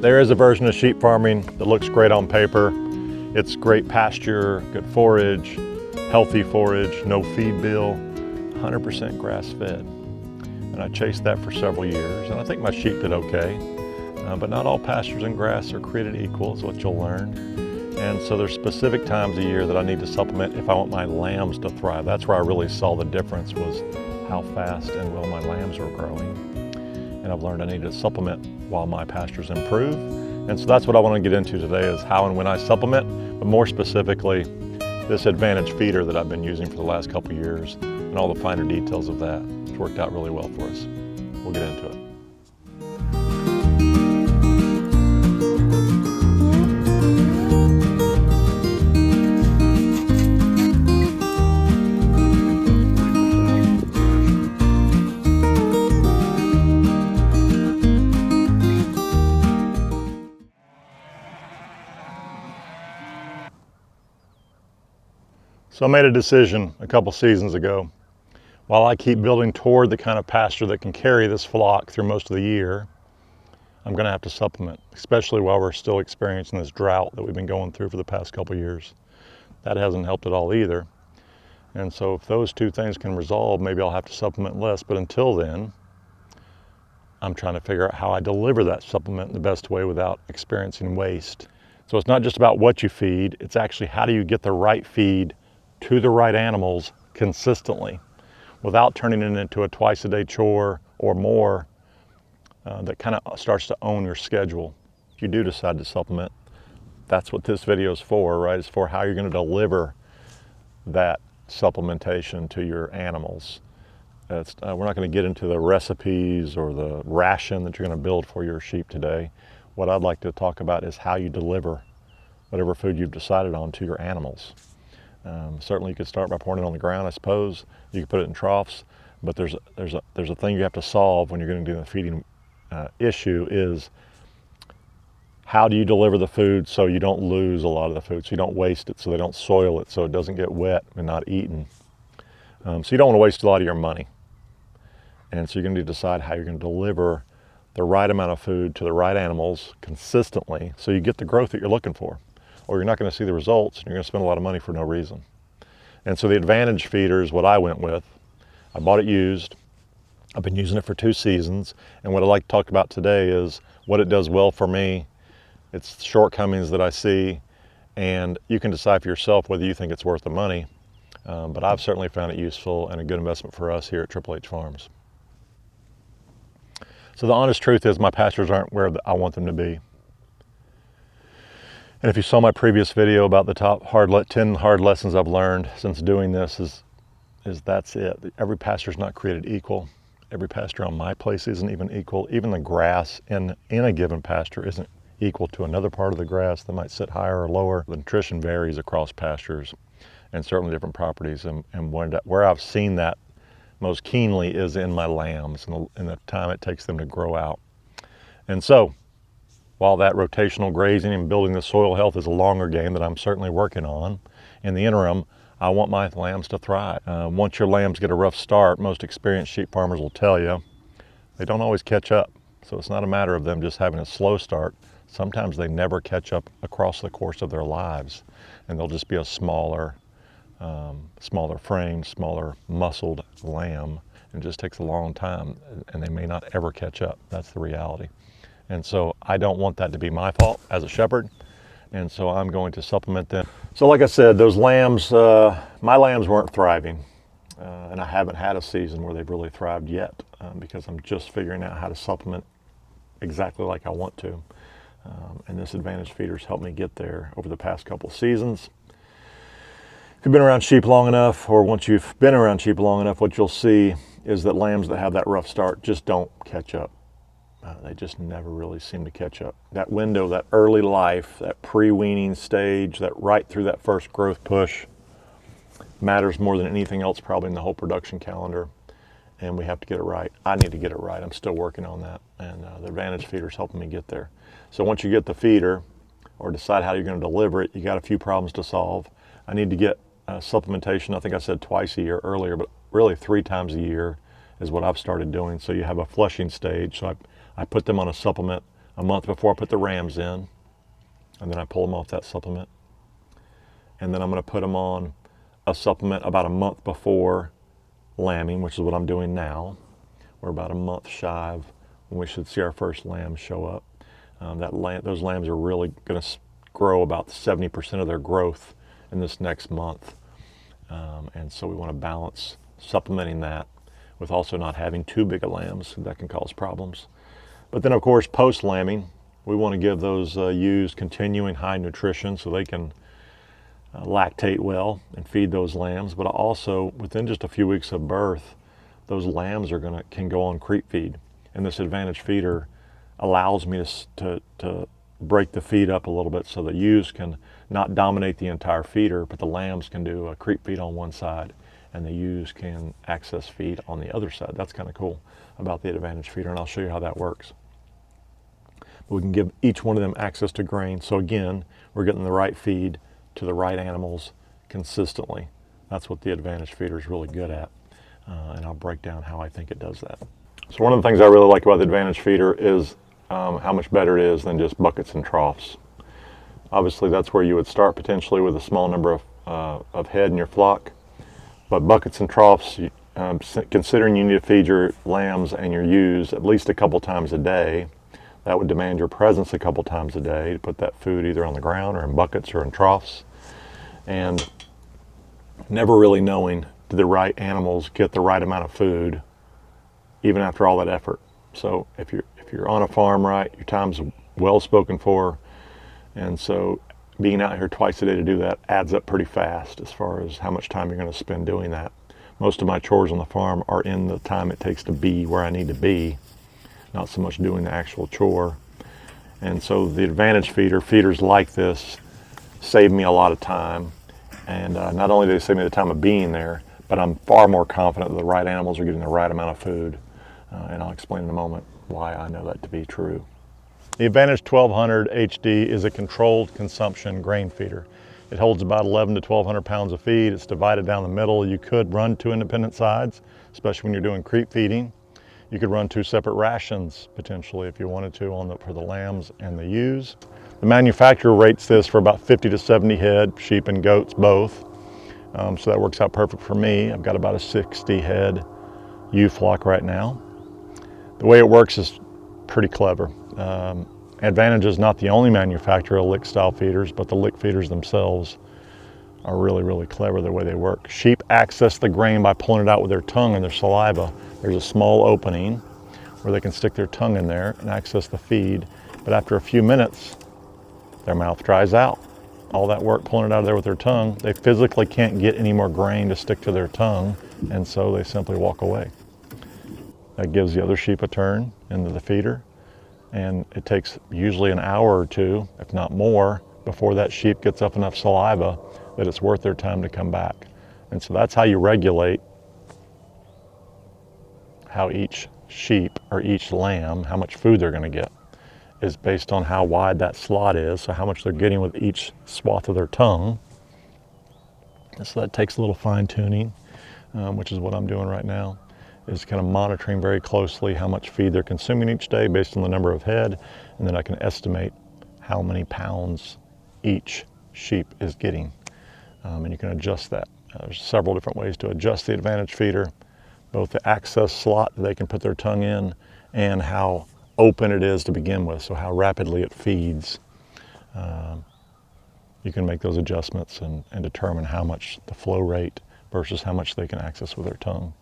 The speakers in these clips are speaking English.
There is a version of sheep farming that looks great on paper. It's great pasture, good forage, healthy forage, no feed bill, 100% grass fed. And I chased that for several years, and I think my sheep did okay. But not all pastures and grass are created equal, is what you'll learn. And so there's specific times a year that I need to supplement if I want my lambs to thrive. That's where I really saw the difference, was how fast and well my lambs were growing. And I've learned I need to supplement while my pastures improve. And so that's what I want to get into today, is how and when I supplement, but more specifically, this Advantage feeder that I've been using for the last couple of years and all the finer details of that. It's worked out really well for us. We'll get into it. So I made a decision a couple seasons ago. While I keep building toward the kind of pasture that can carry this flock through most of the year, I'm going to have to supplement, especially while we're still experiencing this drought that we've been going through for the past couple of years. That hasn't helped at all either. And so if those two things can resolve, maybe I'll have to supplement less. But until then, I'm trying to figure out how I deliver that supplement in the best way without experiencing waste. So it's not just about what you feed, it's actually how do you get the right feed to the right animals consistently without turning it into a twice-a-day chore or more that kind of starts to own your schedule. If you do decide to supplement, that's what this video is for, right? It's for how you're going to deliver that supplementation to your animals. We're not going to get into the recipes or the ration that you're going to build for your sheep today. What I'd like to talk about is how you deliver whatever food you've decided on to your animals. Certainly you could start by pouring it on the ground, I suppose. You could put it in troughs, but there's a thing you have to solve when you're going to do the feeding issue, is how do you deliver the food so you don't lose a lot of the food, so you don't waste it, so they don't soil it, so it doesn't get wet and not eaten. So you don't want to waste a lot of your money. And so you're going to decide how you're going to deliver the right amount of food to the right animals consistently so you get the growth that you're looking for. Or you're not going to see the results, and you're going to spend a lot of money for no reason. And so the Advantage feeder is what I went with. I bought it used. I've been using it for 2 seasons. And what I'd like to talk about today is what it does well for me. It's shortcomings that I see, and you can decide for yourself whether you think it's worth the money. But I've certainly found it useful and a good investment for us here at Triple H Farms. So the honest truth is my pastures aren't where I want them to be. And if you saw my previous video about the top 10 hard lessons I've learned since doing this, is that's it. Every pasture is not created equal. Every pasture on my place isn't even equal. Even the grass in a given pasture isn't equal to another part of the grass that might sit higher or lower. The nutrition varies across pastures and certainly different properties. And where I've seen that most keenly is in my lambs and the time it takes them to grow out. And so, while that rotational grazing and building the soil health is a longer game that I'm certainly working on, in the interim, I want my lambs to thrive. Once your lambs get a rough start, most experienced sheep farmers will tell you, they don't always catch up. So it's not a matter of them just having a slow start. Sometimes they never catch up across the course of their lives, and they'll just be a smaller frame, smaller muscled lamb. It just takes a long time, and they may not ever catch up. That's the reality. And so I don't want that to be my fault as a shepherd. And so I'm going to supplement them. So like I said, those lambs, my lambs weren't thriving. And I haven't had a season where they've really thrived yet because I'm just figuring out how to supplement exactly like I want to. And this Advantage feeder's helped me get there over the past couple seasons. If you've been around sheep long enough, or once you've been around sheep long enough, what you'll see is that lambs that have that rough start just don't catch up. They just never really seem to catch up. That window, that early life, that pre-weaning stage, that right through that first growth push matters more than anything else probably in the whole production calendar. And we have to get it right. I need to get it right. I'm still working on that. And the Advantage feeder is helping me get there. So once you get the feeder or decide how you're going to deliver it, you got a few problems to solve. I need to get supplementation. I think I said twice a year earlier, but really 3 times a year is what I've started doing. So you have a flushing stage. So I put them on a supplement a month before I put the rams in, and then I pull them off that supplement. And then I'm going to put them on a supplement about a month before lambing, which is what I'm doing now. We're about a month shy of when we should see our first lambs show up. Those lambs are really going to grow about 70% of their growth in this next month. And so we want to balance supplementing that with also not having too big of lambs. That can cause problems. But then, of course, post-lambing, we want to give those ewes continuing high nutrition so they can lactate well and feed those lambs. But also, within just a few weeks of birth, those lambs can go on creep feed. And this advantage feeder allows me to break the feed up a little bit so the ewes can not dominate the entire feeder, but the lambs can do a creep feed on one side and the ewes can access feed on the other side. That's kind of cool about the advantage feeder, and I'll show you how that works. But we can give each one of them access to grain. So again, we're getting the right feed to the right animals consistently. That's what the advantage feeder is really good at. And I'll break down how I think it does that. So one of the things I really like about the advantage feeder is how much better it is than just buckets and troughs. Obviously, that's where you would start potentially with a small number of head in your flock. But buckets and troughs, considering you need to feed your lambs and your ewes at least a couple times a day, that would demand your presence a couple times a day to put that food either on the ground or in buckets or in troughs. And never really knowing, do the right animals get the right amount of food even after all that effort? So if you're on a farm, right, your time's well spoken for, and so being out here twice a day to do that adds up pretty fast as far as how much time you're going to spend doing that. Most of my chores on the farm are in the time it takes to be where I need to be, not so much doing the actual chore. And so the advantage feeders like this save me a lot of time. And not only do they save me the time of being there, but I'm far more confident that the right animals are getting the right amount of food. And I'll explain in a moment why I know that to be true. The Advantage 1200 HD is a controlled consumption grain feeder. It holds about 11 to 1200 pounds of feed. It's divided down the middle. You could run two independent sides, especially when you're doing creep feeding. You could run two separate rations potentially if you wanted to for the lambs and the ewes. The manufacturer rates this for about 50 to 70 head, sheep and goats both. So that works out perfect for me. I've got about a 60 head ewe flock right now. The way it works is pretty clever. Advantage is not the only manufacturer of lick style feeders, but the lick feeders themselves are really, really clever the way they work. Sheep access the grain by pulling it out with their tongue and their saliva. There's a small opening where they can stick their tongue in there and access the feed. But after a few minutes, their mouth dries out. All that work pulling it out of there with their tongue, they physically can't get any more grain to stick to their tongue, and so they simply walk away. That gives the other sheep a turn into the feeder, and it takes usually an hour or two, if not more, before that sheep gets up enough saliva that it's worth their time to come back. And so that's how you regulate how each sheep or each lamb, how much food they're going to get, is based on how wide that slot is, so how much they're getting with each swath of their tongue. And so that takes a little fine tuning, which is what I'm doing right now, is kind of monitoring very closely how much feed they're consuming each day based on the number of head, and then I can estimate how many pounds each sheep is getting. And you can adjust that. There's several different ways to adjust the advantage feeder, both the access slot that they can put their tongue in and how open it is to begin with, so how rapidly it feeds. You can make those adjustments and determine how much the flow rate versus how much they can access with their tongue.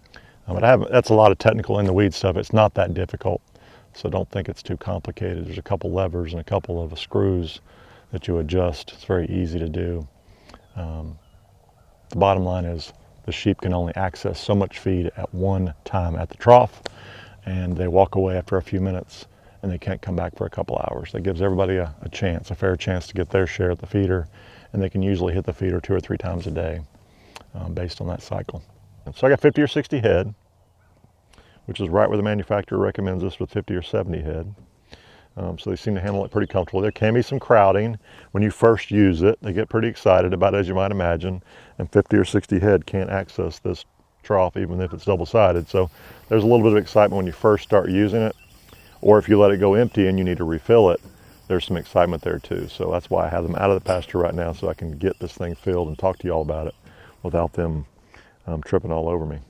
But that's a lot of technical in the weed stuff. It's not that difficult, so don't think it's too complicated. There's a couple levers and a couple of screws that you adjust. It's very easy to do. The bottom line is the sheep can only access so much feed at one time at the trough, and they walk away after a few minutes and they can't come back for a couple hours. That gives everybody a chance, a fair chance to get their share at the feeder, and they can usually hit the feeder 2 or 3 times a day based on that cycle. So I got 50 or 60 head, which is right where the manufacturer recommends us with 50 or 70 head. So they seem to handle it pretty comfortably. There can be some crowding when you first use it. They get pretty excited about it, as you might imagine, and 50 or 60 head can't access this trough even if it's double-sided. So there's a little bit of excitement when you first start using it. or if you let it go empty and you need to refill it, there's some excitement there too. So that's why I have them out of the pasture right now, so I can get this thing filled and talk to you all about it without them tripping all over me.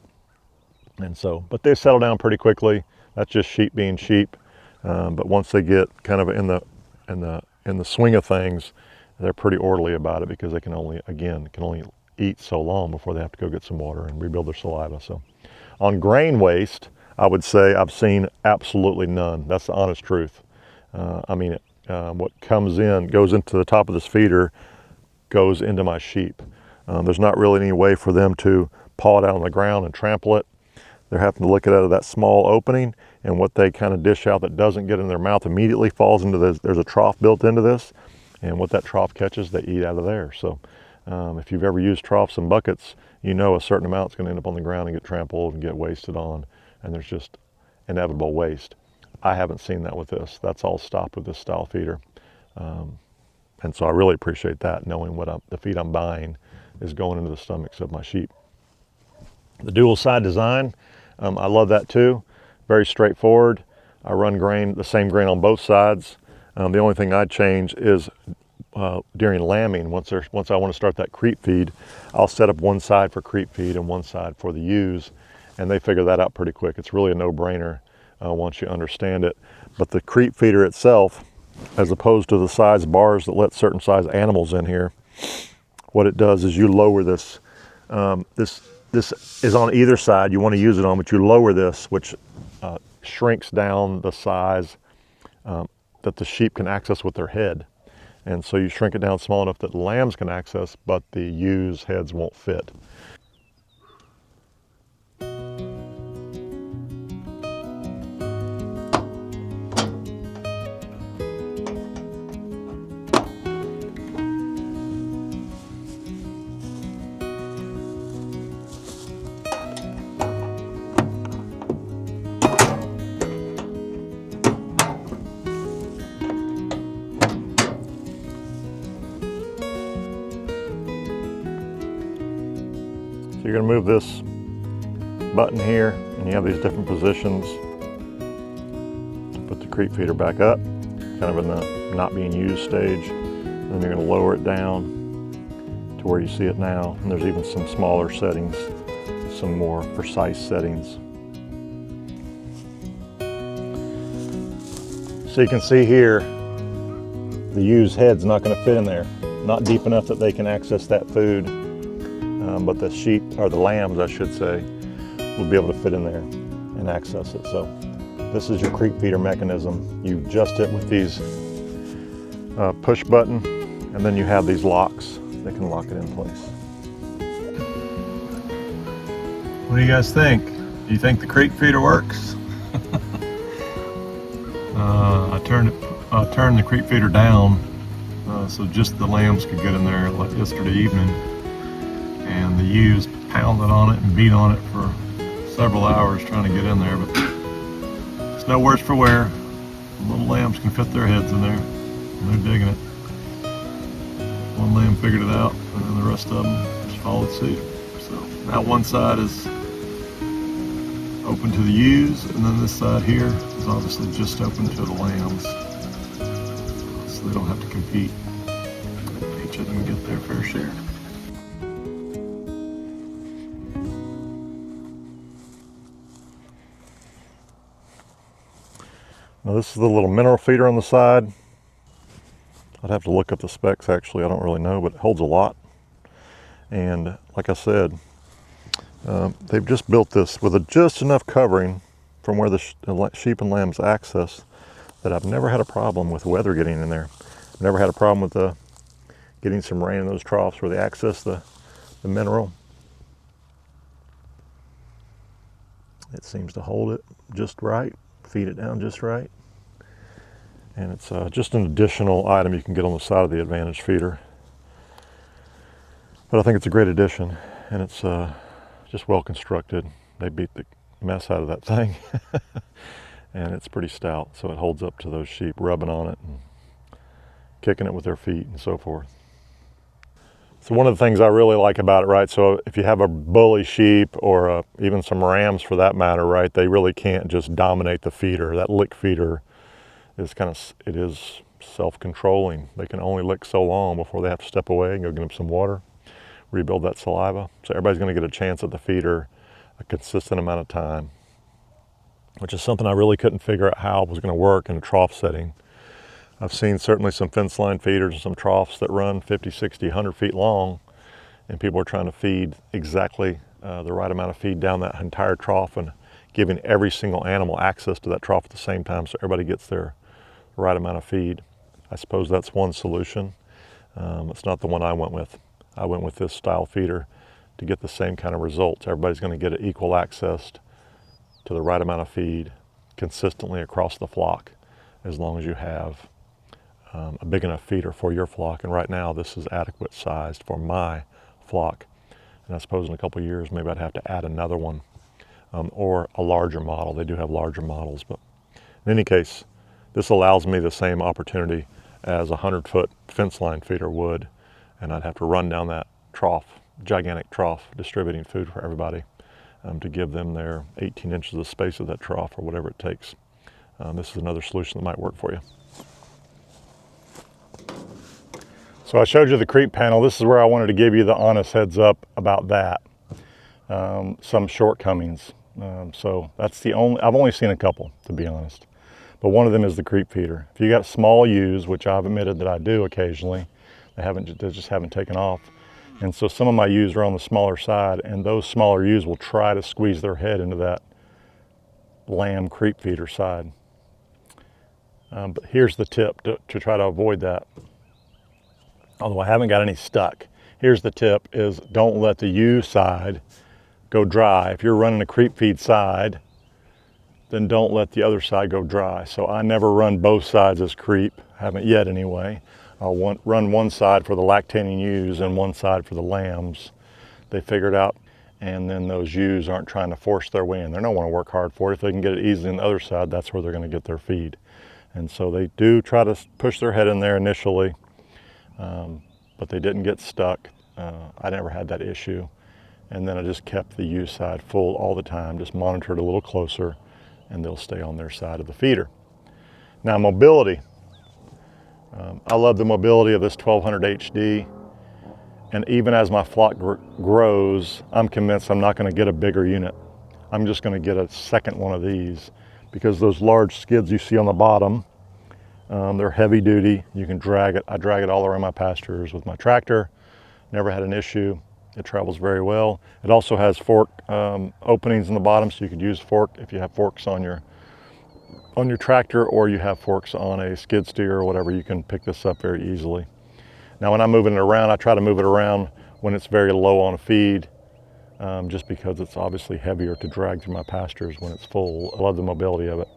And so, but they settle down pretty quickly. That's just sheep being sheep. But once they get kind of in the swing of things, they're pretty orderly about it, because they can only eat so long before they have to go get some water and rebuild their saliva. So on grain waste, I would say I've seen absolutely none. That's the honest truth. What comes in, goes into the top of this feeder, goes into my sheep. There's not really any way for them to paw it out on the ground and trample it. They're having to look at it out of that small opening, and what they kind of dish out that doesn't get in their mouth immediately falls into this. There's a trough built into this, and what that trough catches, they eat out of there. So if you've ever used troughs and buckets, you know a certain amount is going to end up on the ground and get trampled and get wasted on, and there's just inevitable waste. I haven't seen that with this. That's all stopped with this style feeder. And so I really appreciate that, knowing what the feed I'm buying is going into the stomachs of my sheep. The dual side design, I love that too. Very straightforward. I run the same grain on both sides. The only thing I'd change is during lambing, once I want to start that creep feed, I'll set up one side for creep feed and one side for the ewes, and they figure that out pretty quick. It's really a no-brainer once you understand it. But the creep feeder itself, as opposed to the size bars that let certain size animals in here, what it does is you lower this. This is on either side you want to use it on, but you lower this, which shrinks down the size that the sheep can access with their head. And so you shrink it down small enough that the lambs can access, but the ewes' heads won't fit. So you're going to move this button here, and you have these different positions to put the creep feeder back up, kind of in the not being used stage. Then you're going to lower it down to where you see it now. And there's even some smaller settings, some more precise settings. So you can see here, the ewe's head's not going to fit in there. Not deep enough that they can access that food. But the sheep, or the lambs I should say, will be able to fit in there and access it. So this is your creep feeder mechanism. You adjust it with these push button, and then you have these locks that can lock it in place. What do you guys think? Do you think the creep feeder works? I turned the creep feeder down so just the lambs could get in there like yesterday evening. And the ewes pounded on it and beat on it for several hours trying to get in there, but it's no worse for wear. The little lambs can fit their heads in there, and they're digging it. One lamb figured it out, and then the rest of them just followed suit. So now one side is open to the ewes, and then this side here is obviously just open to the lambs, so they don't have to compete. Each of them get their fair share. Now this is the little mineral feeder on the side. I'd have to look up the specs actually, I don't really know, but it holds a lot. And like I said, they've just built this with just enough covering from where the sheep and lambs access that I've never had a problem with weather getting in there. I've never had a problem with getting some rain in those troughs where they access the mineral. It seems to hold it just right, feed it down just right. And it's just an additional item you can get on the side of the Advantage feeder. But I think it's a great addition, and it's just well constructed. They beat the mess out of that thing. And it's pretty stout, so it holds up to those sheep rubbing on it and kicking it with their feet and so forth. So one of the things I really like about it, right, so if you have a bully sheep or even some rams for that matter, right, they really can't just dominate the feeder. That lick feeder is it is self-controlling. They can only lick so long before they have to step away and go get them some water, rebuild that saliva. So everybody's going to get a chance at the feeder a consistent amount of time, which is something I really couldn't figure out how it was going to work in a trough setting. I've seen certainly some fence line feeders and some troughs that run 50, 60, 100 feet long, and people are trying to feed exactly the right amount of feed down that entire trough and giving every single animal access to that trough at the same time so everybody gets their right amount of feed. I suppose that's one solution. It's not the one I went with. I went with this style feeder to get the same kind of results. Everybody's going to get equal access to the right amount of feed consistently across the flock, as long as you have a big enough feeder for your flock. And right now this is adequate sized for my flock. And I suppose in a couple of years maybe I'd have to add another one or a larger model. They do have larger models, but in any case, this allows me the same opportunity as a 100-foot fence line feeder would, and I'd have to run down that trough, gigantic trough, distributing food for everybody to give them their 18 inches of space of that trough or whatever it takes. This is another solution that might work for you. So I showed you the creep panel. This is where I wanted to give you the honest heads up about that. Some shortcomings. So that's the only, I've only seen a couple, to be honest. But one of them is the creep feeder. If you got small ewes, which I've admitted that I do occasionally, they just haven't taken off. And so some of my ewes are on the smaller side, and those smaller ewes will try to squeeze their head into that lamb creep feeder side. But here's the tip to try to avoid that. Although I haven't got any stuck. Here's the tip is don't let the ewe side go dry. If you're running a creep feed side, then don't let the other side go dry. So I never run both sides as creep, haven't yet anyway. I'll run one side for the lactating ewes and one side for the lambs. They figured out, and then those ewes aren't trying to force their way in. They don't want to work hard for it. If they can get it easily on the other side, that's where they're going to get their feed. And so they do try to push their head in there initially, but they didn't get stuck. I never had that issue. And then I just kept the ewe side full all the time, just monitored a little closer, and they'll stay on their side of the feeder. Now mobility. I love the mobility of this 1200 HD. And even as my flock grows, I'm convinced I'm not going to get a bigger unit. I'm just going to get a second one of these, because those large skids you see on the bottom, they're heavy duty. You can drag it. I drag it all around my pastures with my tractor. Never had an issue. It travels very well. It also has fork openings in the bottom, so you could use fork if you have forks on your tractor, or you have forks on a skid steer or whatever. You can pick this up very easily. Now when I'm moving it around, I try to move it around when it's very low on feed, just because it's obviously heavier to drag through my pastures when it's full. I love the mobility of it.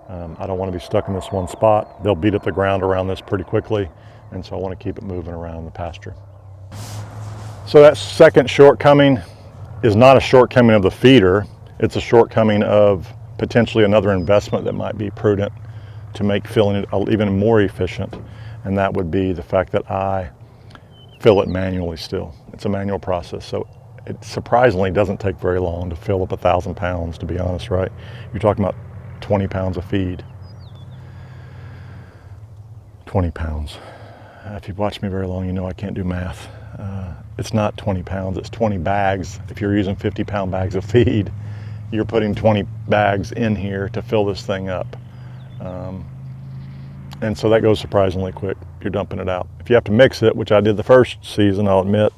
I don't want to be stuck in this one spot. They'll beat up the ground around this pretty quickly, and so I want to keep it moving around the pasture. So that second shortcoming is not a shortcoming of the feeder. It's a shortcoming of potentially another investment that might be prudent to make filling it even more efficient, and that would be the fact that I fill it manually still. It's a manual process, so it surprisingly doesn't take very long to fill up 1,000 pounds, to be honest, right? You're talking about 20 pounds of feed. 20 pounds. If you've watched me very long, you know I can't do math. It's not 20 pounds, it's 20 bags. If you're using 50-pound bags of feed, you're putting 20 bags in here to fill this thing up. And so that goes surprisingly quick. You're dumping it out. If you have to mix it, which I did the first season, I'll admit,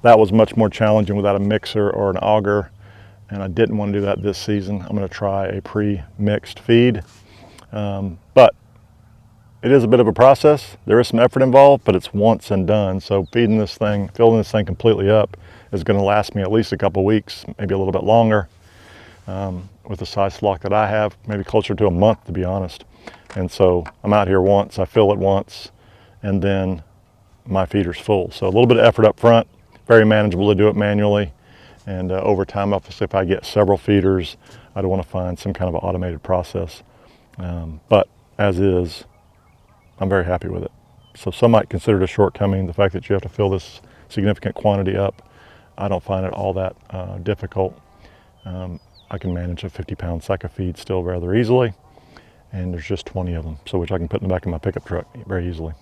that was much more challenging without a mixer or an auger, and I didn't want to do that this season. I'm going to try a pre-mixed feed, but it is a bit of a process. There is some effort involved, but it's once and done. So filling this thing completely up is going to last me at least a couple weeks, maybe a little bit longer. With the size flock that I have, maybe closer to a month, to be honest. And so I'm out here once, I fill it once, and then my feeder's full. So a little bit of effort up front, very manageable to do it manually. And over time, obviously, if I get several feeders, I'd want to find some kind of an automated process. But as is, I'm very happy with it. So some might consider it a shortcoming, the fact that you have to fill this significant quantity up, I don't find it all that difficult. I can manage a 50-pound sack of feed still rather easily, and there's just 20 of them, so which I can put in the back of my pickup truck very easily.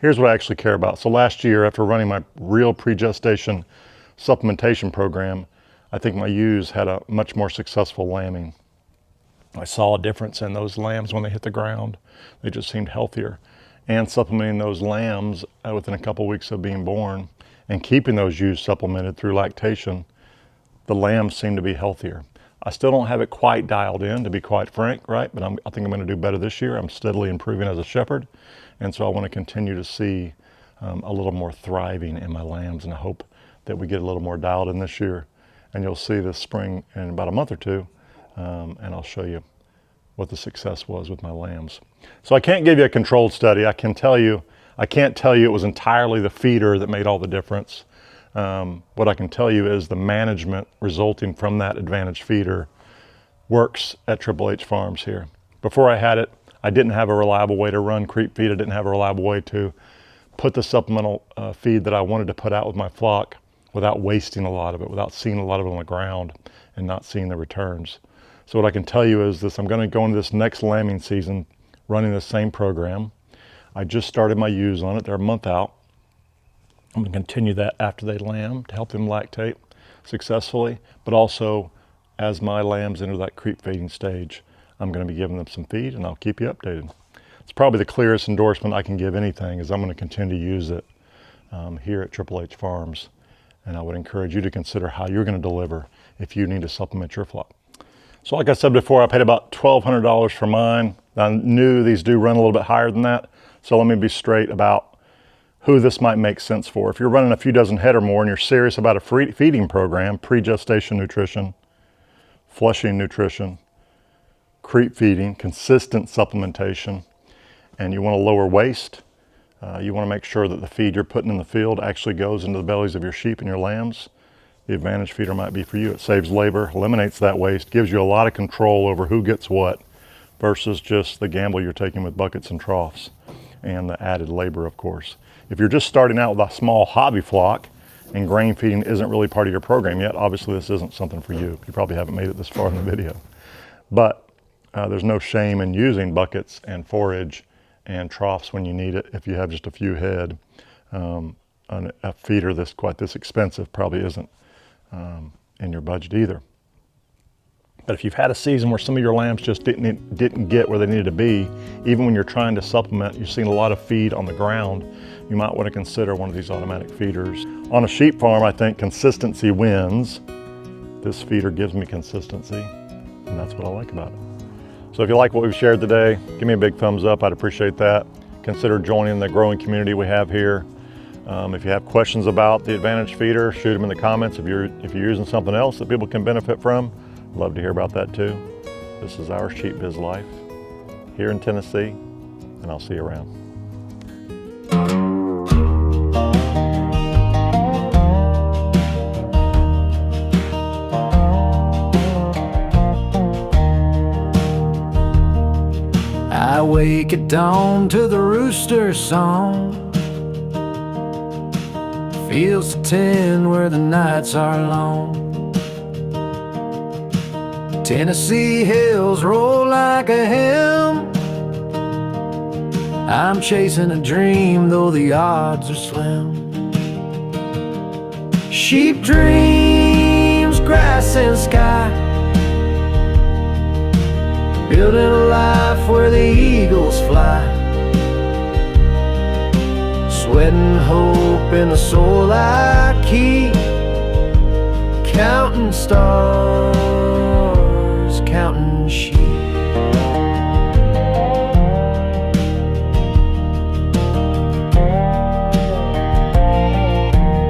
Here's what I actually care about. So last year, after running my real pre-gestation supplementation program, I think my ewes had a much more successful lambing. I saw a difference in those lambs when they hit the ground. They just seemed healthier. And supplementing those lambs within a couple weeks of being born and keeping those ewes supplemented through lactation, the lambs seem to be healthier. I still don't have it quite dialed in, to be quite frank, right? But I think I'm going to do better this year. I'm steadily improving as a shepherd. And so I want to continue to see a little more thriving in my lambs, and I hope that we get a little more dialed in this year. And you'll see this spring in about a month or two, and I'll show you what the success was with my lambs. So I can't give you a controlled study. I can't tell you it was entirely the feeder that made all the difference. What I can tell you is the management resulting from that advantage feeder works at Triple H Farms here. Before I had it, I didn't have a reliable way to run creep feed. I didn't have a reliable way to put the supplemental feed that I wanted to put out with my flock without wasting a lot of it, without seeing a lot of it on the ground and not seeing the returns. So what I can tell you is this: I'm going to go into this next lambing season running the same program. I just started my ewes on it. They're a month out. I'm going to continue that after they lamb to help them lactate successfully, but also as my lambs enter that creep feeding stage, I'm going to be giving them some feed, and I'll keep you updated. It's probably the clearest endorsement I can give anything, is I'm going to continue to use it here at Triple H Farms. And I would encourage you to consider how you're going to deliver if you need to supplement your flock. So like I said before, I paid about $1,200 for mine. I knew these do run a little bit higher than that. So let me be straight about who this might make sense for. If you're running a few dozen head or more and you're serious about a feeding program, pre-gestation nutrition, flushing nutrition, creep feeding, consistent supplementation, and you want to lower waste, you want to make sure that the feed you're putting in the field actually goes into the bellies of your sheep and your lambs, the advantage feeder might be for you. It saves labor, eliminates that waste, gives you a lot of control over who gets what versus just the gamble you're taking with buckets and troughs and the added labor, of course. If you're just starting out with a small hobby flock and grain feeding isn't really part of your program yet, obviously this isn't something for you. You probably haven't made it this far in the video. But there's no shame in using buckets and forage and troughs when you need it. If you have just a few head, a feeder quite this expensive probably isn't in your budget either. But if you've had a season where some of your lambs just didn't get where they needed to be, even when you're trying to supplement, you're seeing a lot of feed on the ground, you might want to consider one of these automatic feeders. On a sheep farm, I think consistency wins. This feeder gives me consistency, and that's what I like about it. So if you like what we've shared today, give me a big thumbs up. I'd appreciate that. Consider joining the growing community we have here. If you have questions about the advantage feeder, shoot them in the comments. If you're using something else that people can benefit from, I'd love to hear about that too. This is our Sheep Biz Life here in Tennessee, and I'll see you around. I wake at dawn to the rooster song. Fields to tend where the nights are long. Tennessee hills roll like a hymn. I'm chasing a dream, though the odds are slim. Sheep dreams, grass and sky, building a life where the eagles fly. Sweat and hope in the soul I keep, counting stars, counting sheep.